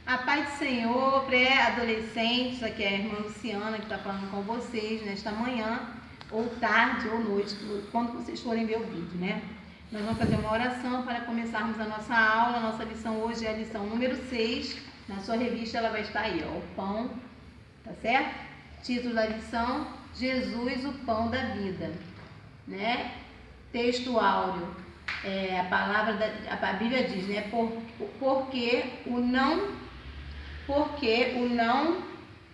A paz do Senhor, pré-adolescentes, aqui é a irmã Luciana que está falando com vocês nesta manhã, ou tarde, ou noite, quando vocês forem ver o vídeo, né? Nós vamos fazer uma oração para começarmos a nossa aula. A nossa lição hoje é a lição número 6. Na sua revista ela vai estar aí, ó, o pão, tá certo? Título da lição, Jesus, o pão da vida, né? Texto áureo, a Bíblia diz, né?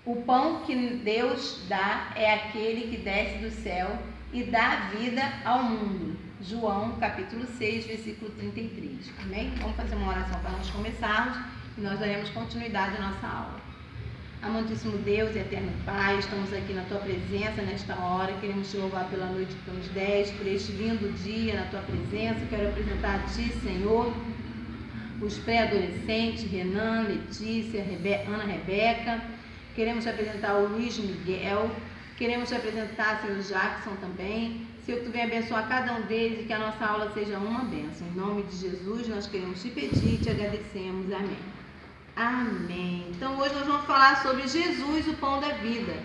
O pão que Deus dá é aquele que desce do céu e dá vida ao mundo. João, capítulo 6, versículo 33. Amém? Vamos fazer uma oração para nós começarmos e nós daremos continuidade à nossa aula. Amantíssimo Deus e eterno Pai, estamos aqui na Tua presença nesta hora. Queremos Te louvar pela noite que nos deste, por este lindo dia na Tua presença. Quero apresentar a Ti, Senhor, os pré-adolescentes, Renan, Letícia, Ana Rebeca. Queremos Te apresentar o Luiz Miguel. Queremos Te apresentar, Senhor Jackson também. Senhor, que Tu venha abençoar cada um deles e que a nossa aula seja uma bênção. Em nome de Jesus, nós queremos Te pedir e Te agradecemos. Amém. Amém. Então, hoje nós vamos falar sobre Jesus, o pão da vida.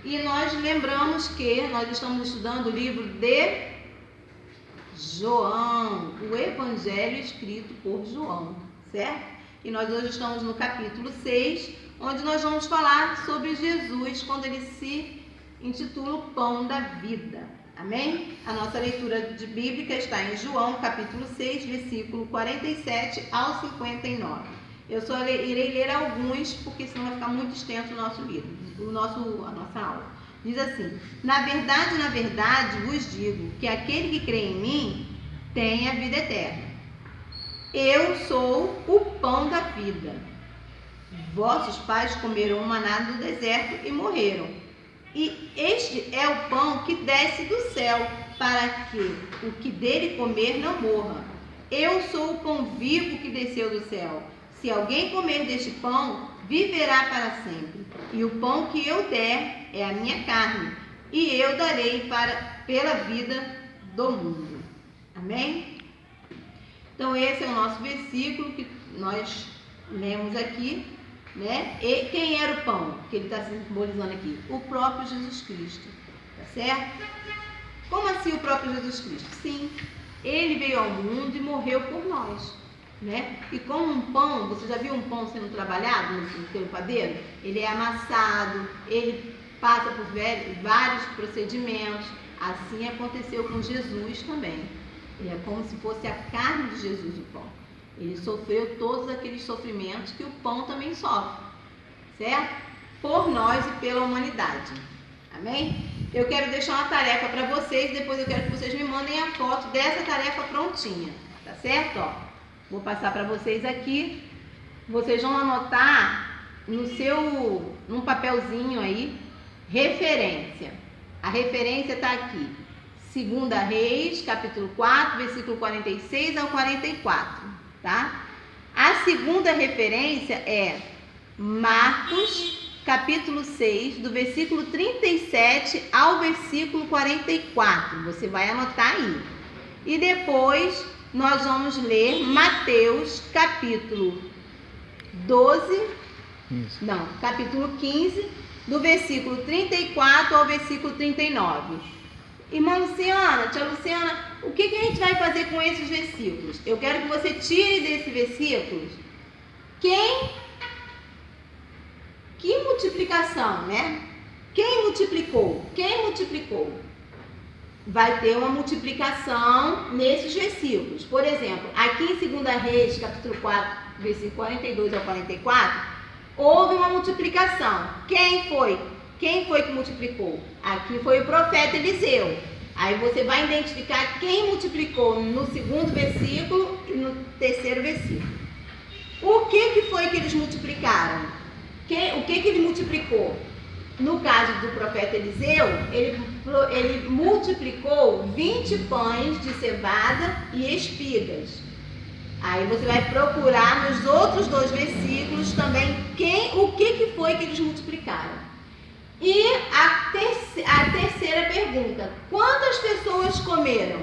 E nós lembramos que nós estamos estudando o livro de João, o Evangelho escrito por João, certo? E nós hoje estamos no capítulo 6, onde nós vamos falar sobre Jesus, quando ele se intitula o pão da vida. Amém? A nossa leitura bíblica está em João, capítulo 6, versículo 47 ao 59. Eu só irei ler alguns, porque senão vai ficar muito extenso o nosso livro, a nossa aula. Diz assim: na verdade, vos digo que aquele que crê em mim tem a vida eterna. Eu sou o pão da vida. Vossos pais comeram o maná do deserto e morreram. E este é o pão que desce do céu, para que o que dele comer não morra. Eu sou o pão vivo que desceu do céu. Se alguém comer deste pão, viverá para sempre. E o pão que eu der é a minha carne, e eu darei pela vida do mundo. Amém? Então, esse é o nosso versículo que nós lemos aqui, né? E quem era o pão que ele está simbolizando aqui? O próprio Jesus Cristo, tá certo? Como assim o próprio Jesus Cristo? Sim, ele veio ao mundo e morreu por nós, né? E como um pão, você já viu um pão sendo trabalhado pelo padeiro? Ele é amassado, ele passa por vários procedimentos. Assim aconteceu com Jesus também. É como se fosse a carne de Jesus o pão. Ele sofreu todos aqueles sofrimentos que o pão também sofre, certo? Por nós e pela humanidade. Amém? Eu quero deixar uma tarefa para vocês, depois eu quero que vocês me mandem a foto dessa tarefa prontinha, tá certo? Ó, vou passar para vocês aqui. Vocês vão anotar num papelzinho aí, referência. A referência está aqui. 2 Reis, capítulo 4, versículo 46 ao 44, tá? A segunda referência é Marcos, capítulo 6, do versículo 37 ao versículo 44. Você vai anotar aí. E depois nós vamos ler Mateus, capítulo 15, do versículo 34 ao versículo 39. Irmã Luciana, tia Luciana, o que a gente vai fazer com esses versículos? Eu quero que você tire desses versículos que multiplicação, né? Quem multiplicou? Vai ter uma multiplicação nesses versículos. Por exemplo, aqui em 2 Reis, capítulo 4, versículo 42 ao 44, houve uma multiplicação. Quem foi que multiplicou? Aqui foi o profeta Eliseu. Aí você vai identificar quem multiplicou no segundo versículo e no terceiro versículo. O que foi que eles multiplicaram? O que ele multiplicou? No caso do profeta Eliseu, ele multiplicou 20 pães de cevada e espigas. Aí você vai procurar nos outros dois versículos também o que foi que eles multiplicaram. E a terceira pergunta: quantas pessoas comeram?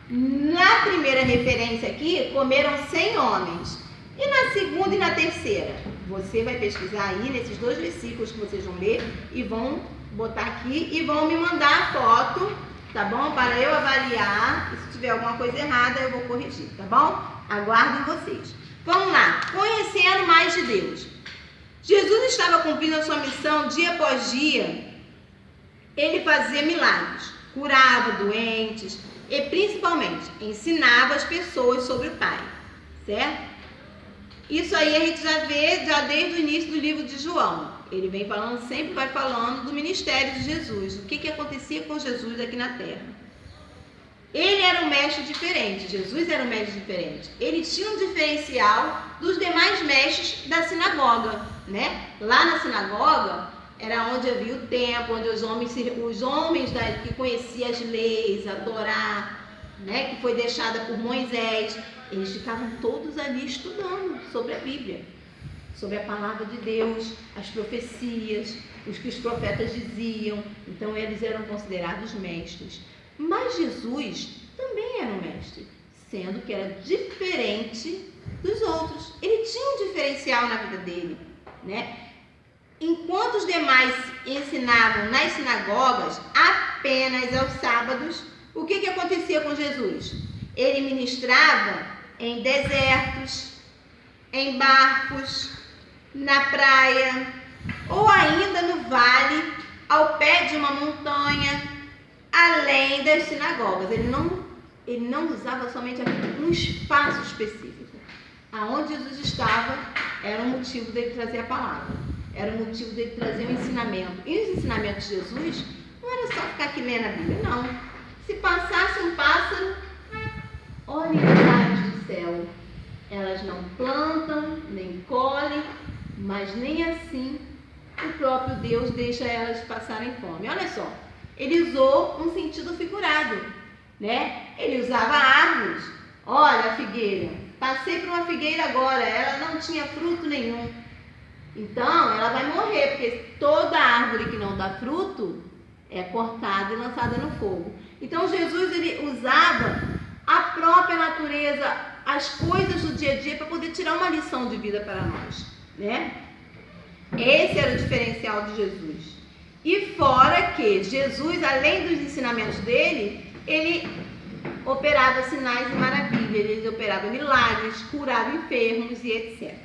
Na primeira referência aqui, comeram 100 homens. E na segunda e na terceira? Você vai pesquisar aí nesses 2 versículos que vocês vão ler e vão botar aqui e vão me mandar a foto, tá bom? Para eu avaliar, e se tiver alguma coisa errada eu vou corrigir, tá bom? Aguardo vocês. Vamos lá, conhecendo mais de Deus. Jesus estava cumprindo a sua missão dia após dia. Ele fazia milagres, curava doentes e principalmente ensinava as pessoas sobre o Pai, certo? Isso aí a gente já vê desde o início do livro de João. Ele vem falando, sempre vai falando do ministério de Jesus, o que acontecia com Jesus aqui na terra. Ele era um mestre diferente, Jesus era um mestre diferente. Ele tinha um diferencial dos demais mestres da sinagoga, né? Lá na sinagoga era onde havia o templo, onde os homens que conheciam as leis, a Torá, né? Que foi deixada por Moisés, eles ficavam todos ali estudando sobre a Bíblia, sobre a palavra de Deus, as profecias, os que os profetas diziam. Então eles eram considerados mestres. Mas Jesus também era um mestre, sendo que era diferente dos outros. Ele tinha um diferencial na vida dele, né? Enquanto os demais ensinavam nas sinagogas apenas aos sábados, o que acontecia com Jesus? Ele ministrava em desertos, em barcos, na praia, ou ainda no vale, ao pé de uma montanha, além das sinagogas. Ele não usava somente um espaço específico. Aonde Jesus estava era o motivo dele trazer a palavra, era o motivo dele trazer o ensinamento. E os ensinamentos de Jesus não era só ficar aqui lendo a Bíblia, não. Se passasse um pássaro, olhem as aves do céu, elas não plantam, nem colhem, mas nem assim o próprio Deus deixa elas passarem fome. Olha só, ele usou um sentido figurado, né? Ele usava árvores. Olha a figueira, passei por uma figueira agora, ela não tinha fruto nenhum. Então, ela vai morrer, porque toda árvore que não dá fruto é cortada e lançada no fogo. Então, Jesus ele usava a própria natureza, as coisas do dia a dia para poder tirar uma lição de vida para nós, né? Esse era o diferencial de Jesus. E fora que Jesus, além dos ensinamentos dele, ele operava sinais e maravilhas, ele operava milagres, curava enfermos e etc.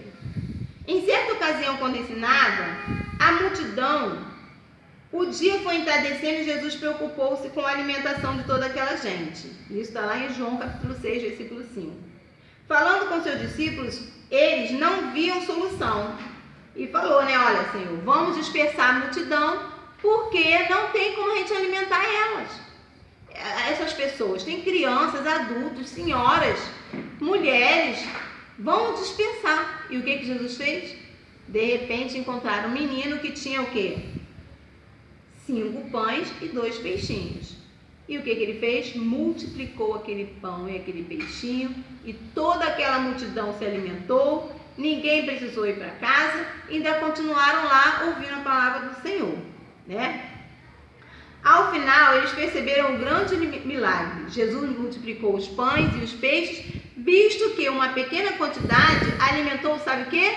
Em certa ocasião, quando ensinava, a multidão, o dia foi entardecendo e Jesus preocupou-se com a alimentação de toda aquela gente. Isso está lá em João capítulo 6, versículo 5. Falando com seus discípulos, eles não viam solução. E falou, né, olha, Senhor, vamos dispersar a multidão, porque não tem como a gente alimentar elas. Essas pessoas, tem crianças, adultos, senhoras, mulheres, vamos dispersar. E o que Jesus fez? De repente encontraram um menino que tinha o quê? 5 pães e 2 peixinhos. E o que ele fez? Multiplicou aquele pão e aquele peixinho, e toda aquela multidão se alimentou, ninguém precisou ir para casa, e ainda continuaram lá ouvindo a palavra do Senhor, né? Ao final, eles perceberam um grande milagre. Jesus multiplicou os pães e os peixes, visto que uma pequena quantidade alimentou, sabe o quê?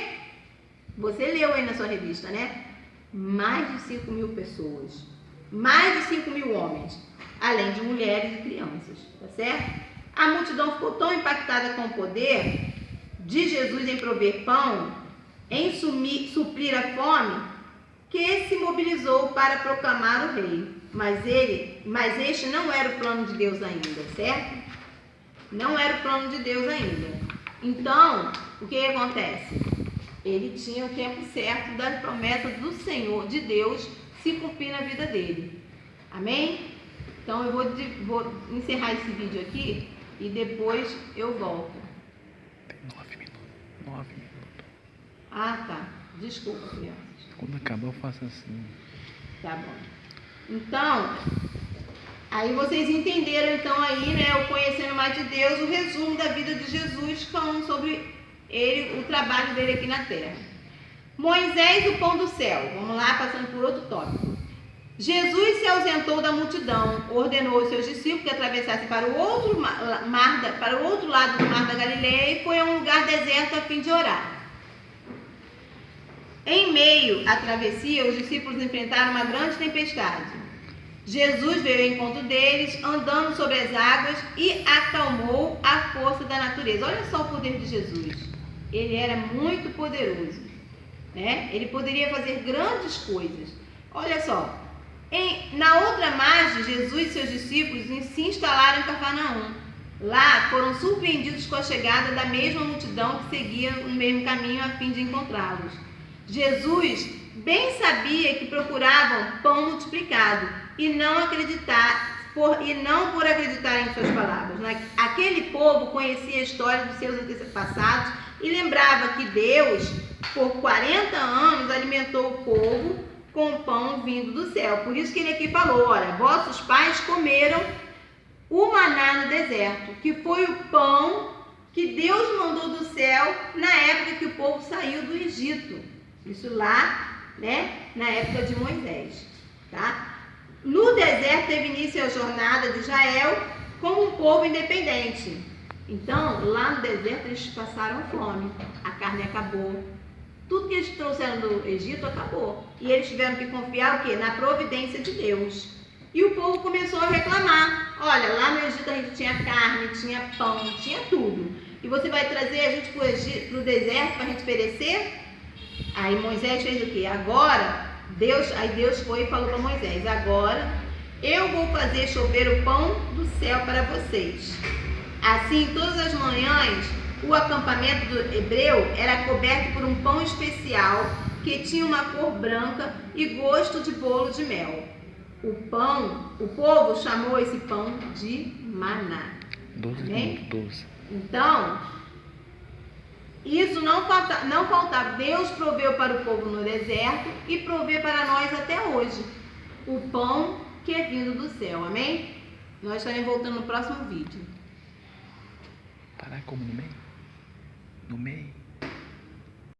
Você leu aí na sua revista, né? Mais de 5 mil pessoas, mais de 5 mil homens, além de mulheres e crianças, tá certo? A multidão ficou tão impactada com o poder de Jesus em prover pão, em suprir a fome, que se mobilizou para proclamar o rei. Mas este não era o plano de Deus ainda, certo? Não era o plano de Deus ainda. Então, o que acontece? Ele tinha o tempo certo das promessas do Senhor, de Deus, se cumprir na vida dele. Amém? Então, eu vou encerrar esse vídeo aqui e depois eu volto. Tem 9 minutos. 9 minutos. Ah, tá. Desculpa, crianças. Quando acabar, eu faço assim. Tá bom. Então, aí vocês entenderam, então, aí, né, o Conhecendo Mais de Deus, o resumo da vida de Jesus, falando sobre ele, o trabalho dele aqui na terra. Moisés, o pão do céu. Vamos lá, passando por outro tópico. Jesus se ausentou da multidão, ordenou aos seus discípulos que atravessassem para o outro lado do mar da Galileia e foi a um lugar deserto a fim de orar. Em meio à travessia, os discípulos enfrentaram uma grande tempestade. Jesus veio ao encontro deles, andando sobre as águas e acalmou a força da natureza. Olha só o poder de Jesus. Ele era muito poderoso, né? Ele poderia fazer grandes coisas. Olha só. Na outra margem, Jesus e seus discípulos se instalaram em Cafarnaum. Lá foram surpreendidos com a chegada da mesma multidão que seguia o mesmo caminho a fim de encontrá-los. Jesus bem sabia que procuravam pão multiplicado e não por acreditar em suas palavras. Aquele povo conhecia a história dos seus antepassados e lembrava que Deus, por 40 anos, alimentou o povo com pão vindo do céu. Por isso que ele aqui falou, olha, vossos pais comeram o maná no deserto, que foi o pão que Deus mandou do céu na época que o povo saiu do Egito. Isso lá, né, na época de Moisés, tá? No deserto teve início a jornada de Israel como um povo independente. Então, lá no deserto eles passaram fome, a carne acabou. Tudo que eles trouxeram do Egito acabou. E eles tiveram que confiar o quê? Na providência de Deus. E o povo começou a reclamar. Olha, lá no Egito a gente tinha carne, tinha pão, tinha tudo. E você vai trazer a gente para o deserto para a gente perecer? Aí Moisés fez o quê? Aí Deus foi e falou para Moisés, agora eu vou fazer chover o pão do céu para vocês. Assim, todas as manhãs, o acampamento do hebreu era coberto por um pão especial que tinha uma cor branca e gosto de bolo de mel. O povo chamou esse pão de maná. 12 Amém? minutos, 12. Então, isso não faltava. Deus proveu para o povo no deserto e provê para nós até hoje. O pão que é vindo do céu. Amém? Nós estaremos voltando no próximo vídeo. Parar como no meio? No meio.